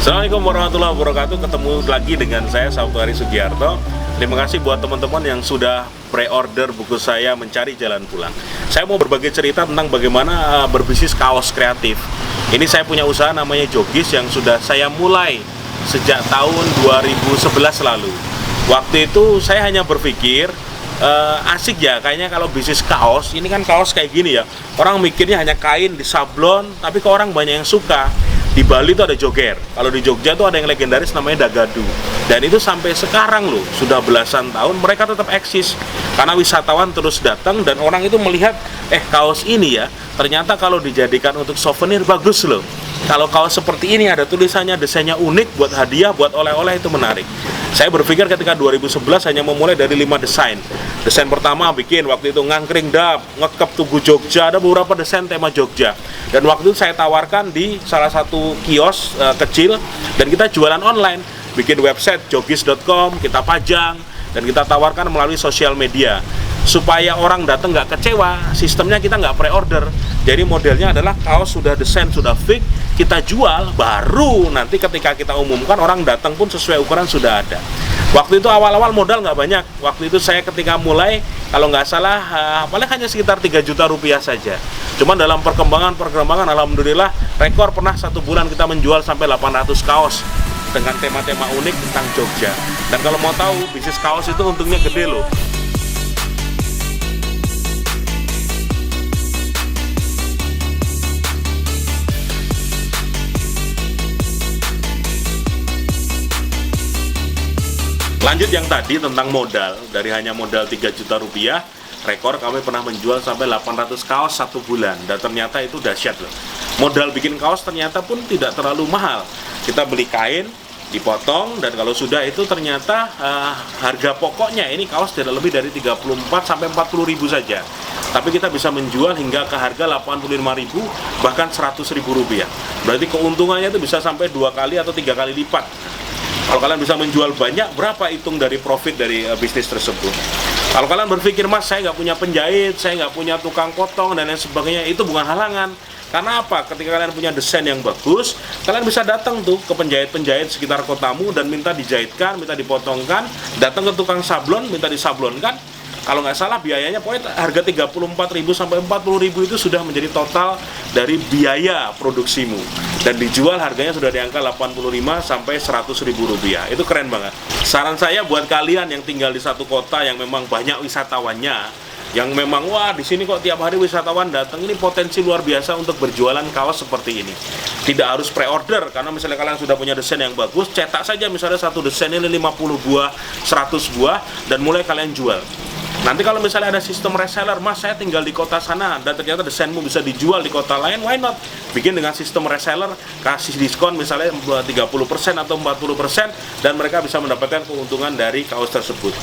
Assalamualaikum warahmatullahi wabarakatuh. Ketemu lagi dengan saya Sabtu Hari Sugiarto. Terima kasih buat teman-teman yang sudah pre-order buku saya Mencari Jalan Pulang. Saya mau berbagi cerita tentang bagaimana berbisnis kaos kreatif. Ini saya punya usaha namanya Jogis yang sudah saya mulai sejak tahun 2011 lalu. Waktu itu saya hanya berpikir asik ya, kayaknya kalau bisnis kaos, ini kan kaos kayak gini ya, orang mikirnya hanya kain disablon, tapi kok orang banyak yang suka. Di Bali itu ada joger, kalau di Jogja itu ada yang legendaris namanya Dagadu. Dan itu sampai sekarang loh, sudah belasan tahun mereka tetap eksis. Karena wisatawan terus datang dan orang itu melihat, kaos ini ya, ternyata kalau dijadikan untuk souvenir bagus loh. Kalau kaos seperti ini ada tulisannya, desainnya unik, buat hadiah, buat oleh-oleh itu menarik. Saya berpikir ketika 2011 hanya memulai dari 5 desain. Desain pertama bikin waktu itu ngangkring dap, ngekep Tugu Jogja, ada beberapa desain tema Jogja. Dan waktu itu saya tawarkan di salah satu kios kecil dan kita jualan online. Bikin website jogis.com, kita pajang dan kita tawarkan melalui sosial media. Supaya orang datang nggak kecewa, sistemnya kita nggak pre-order. Jadi modelnya adalah kaos sudah desain, sudah fix, kita jual, baru nanti ketika kita umumkan orang datang pun sesuai ukuran sudah ada. Waktu itu awal-awal modal nggak banyak. Waktu itu saya ketika mulai, kalau nggak salah, paling hanya sekitar 3 juta rupiah saja. Cuman dalam perkembangan, alhamdulillah, rekor pernah 1 bulan kita menjual sampai 800 kaos dengan tema-tema unik tentang Jogja. Dan kalau mau tahu, bisnis kaos itu untungnya gede loh. Lanjut yang tadi tentang modal, dari hanya modal 3 juta rupiah, rekor kami pernah menjual sampai 800 kaos 1 bulan, dan ternyata itu dahsyat loh. Modal bikin kaos ternyata pun tidak terlalu mahal. Kita beli kain, dipotong, dan kalau sudah itu ternyata harga pokoknya ini kaos tidak lebih dari 34 sampai 40 ribu saja. Tapi kita bisa menjual hingga ke harga 85 ribu, bahkan 100 ribu rupiah. Berarti keuntungannya itu bisa sampai 2 kali atau 3 kali lipat. Kalau kalian bisa menjual banyak, berapa hitung dari profit dari bisnis tersebut? Kalau kalian berpikir, mas, saya nggak punya penjahit, saya nggak punya tukang potong, dan lain sebagainya, itu bukan halangan. Karena apa? Ketika kalian punya desain yang bagus, kalian bisa datang tuh ke penjahit-penjahit sekitar kotamu dan minta dijahitkan, minta dipotongkan, datang ke tukang sablon, minta disablonkan. Kalau nggak salah biayanya pokoknya harga 34.000 sampai 40.000 itu sudah menjadi total dari biaya produksimu. Dan dijual harganya sudah di angka 85 sampai 100 ribu rupiah. Itu keren banget. Saran saya buat kalian yang tinggal di satu kota yang memang banyak wisatawannya, yang memang wah di sini kok tiap hari wisatawan datang, ini potensi luar biasa untuk berjualan kaos seperti ini. Tidak harus pre-order, karena misalnya kalian sudah punya desain yang bagus, cetak saja misalnya satu desain ini 50 buah, 100 buah, dan mulai kalian jual. Nanti kalau misalnya ada sistem reseller, mas saya tinggal di kota sana dan ternyata desainmu bisa dijual di kota lain, why not? Bikin dengan sistem reseller, kasih diskon misalnya 30% atau 40% dan mereka bisa mendapatkan keuntungan dari kaos tersebut.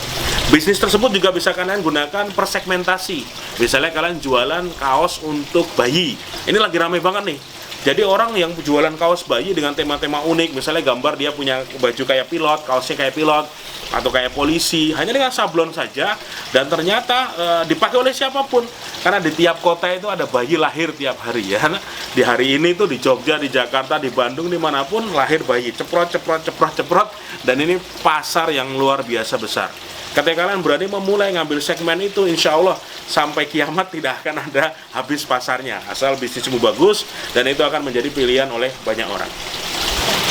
Bisnis tersebut juga bisa kalian gunakan per segmentasi. Misalnya kalian jualan kaos untuk bayi, ini lagi rame banget nih. Jadi orang yang jualan kaos bayi dengan tema-tema unik, misalnya gambar dia punya baju kayak pilot, kaosnya kayak pilot, atau kayak polisi, hanya dengan sablon saja, dan ternyata dipakai oleh siapapun. Karena di tiap kota itu ada bayi lahir tiap hari ya. Di hari ini tuh di Jogja, di Jakarta, di Bandung, dimanapun lahir bayi, ceprot, dan ini pasar yang luar biasa besar. Ketika kalian berani memulai ngambil segmen itu, insya Allah sampai kiamat tidak akan ada habis pasarnya. Asal bisnismu bagus, dan itu akan menjadi pilihan oleh banyak orang.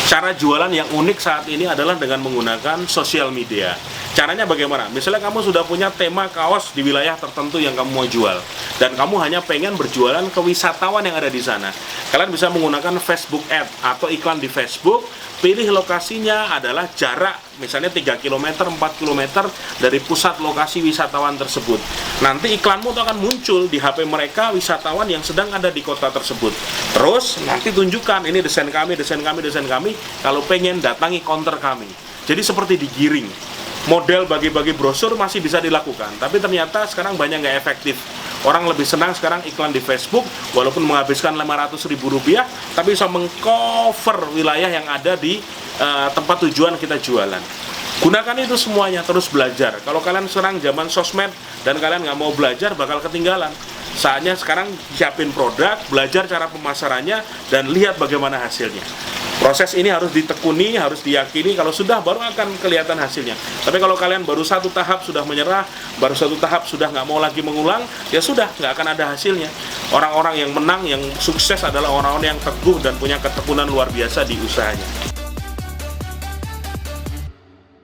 Cara jualan yang unik saat ini adalah dengan menggunakan sosial media. Caranya bagaimana? Misalnya kamu sudah punya tema kaos di wilayah tertentu yang kamu mau jual. dan kamu hanya pengen berjualan ke wisatawan yang ada di sana, kalian bisa menggunakan Facebook Ad atau iklan di Facebook. Pilih lokasinya adalah jarak misalnya 3 km, 4 km dari pusat lokasi wisatawan tersebut. Nanti iklanmu itu akan muncul di HP mereka wisatawan yang sedang ada di kota tersebut. Terus nanti tunjukkan, ini desain kami, kalau pengen datangi counter kami. Jadi seperti digiring. Model bagi-bagi brosur masih bisa dilakukan, tapi ternyata sekarang banyak nggak efektif. Orang lebih senang sekarang iklan di Facebook, walaupun menghabiskan Rp500.000, tapi bisa mengcover wilayah yang ada di tempat tujuan kita jualan. Gunakan itu semuanya, terus belajar. Kalau kalian sekarang zaman sosmed dan kalian nggak mau belajar, bakal ketinggalan. Saatnya sekarang siapin produk, belajar cara pemasarannya, dan lihat bagaimana hasilnya. Proses ini harus ditekuni, harus diyakini, kalau sudah baru akan kelihatan hasilnya. Tapi kalau kalian baru satu tahap sudah menyerah, baru satu tahap sudah nggak mau lagi mengulang, ya sudah, nggak akan ada hasilnya. Orang-orang yang menang, yang sukses adalah orang-orang yang teguh dan punya ketekunan luar biasa di usahanya.